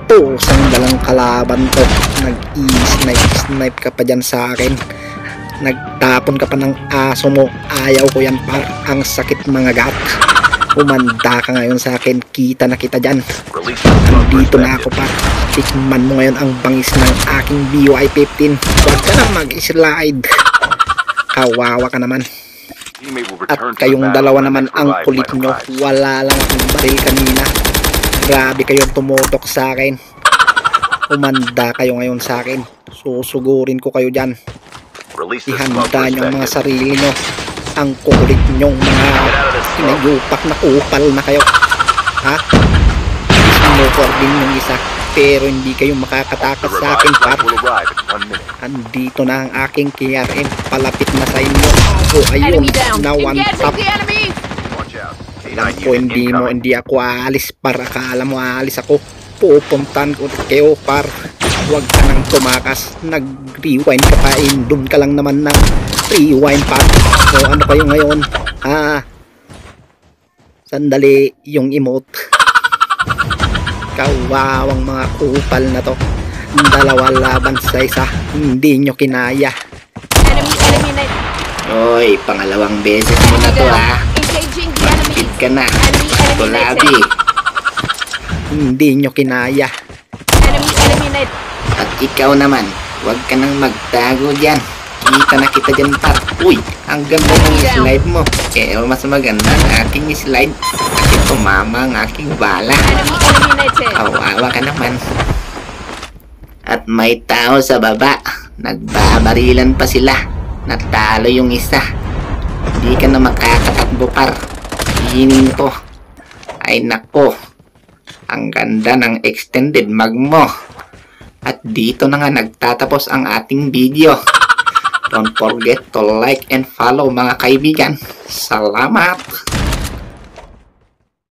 Pusang dalang kalaban to. Nag-i-snipe ka pa dyan sa akin. Nagtapon ka pa ng aso mo. Ayaw ko yan par. Ang sakit mga gat. Umanda ka ngayon sa akin. Kita na kita dyan. Nandito na ako par. Tikman mo ngayon ang bangis ng aking BY-15. Huwag ka na mag-slide. Kawawa ka naman. At kayong dalawa naman ang kulit nyo. Wala lang akong baril kanina. Grabe kayong tumutok sa akin. Umanda kayo ngayon sa akin. Susugurin ko kayo dyan. Ihanda nyo ang mga sarili nyo. Ang kulit nyong mga pinayupak na kupal na kayo. Ha? Smoker din yung isa. Pero hindi kayo makakatakas sa akin par. Andito na ang aking KRM. Palapit na sa inyo. O ayun, na one tap. Alam ko hindi ako aalis par. Akala mo aalis ako. Pupuntan ko kayo par. Huwag ka nang tumakas. Nag-rewind ka pa. Doon ka lang naman ng rewind par. So ano kayo ngayon? Sandali yung emote. Kawawang mga kupal na to. Dalawa laban sa isa. Hindi nyo kinaya. Oy, pangalawang beses mo na to ha. Magpit ka na. Tulabi. Hindi nyo kinaya. At ikaw naman, huwag ka nang magtago dyan. Kita na kita dyan par. Uy, ang ganda ng slide mo. Kaya mas maganda ang aking slide. Kasi tumama ang aking bala. Kawawa ka naman. At may tao sa baba. Nagbabarilan pa sila. Natalo yung isa. Hindi ka na makakatakbo par. Hinin ko. Ay nako. Ang ganda ng extended mag mo. At dito na nga nagtatapos ang ating video. Don't forget to like and follow mga kaibigan. Salamat!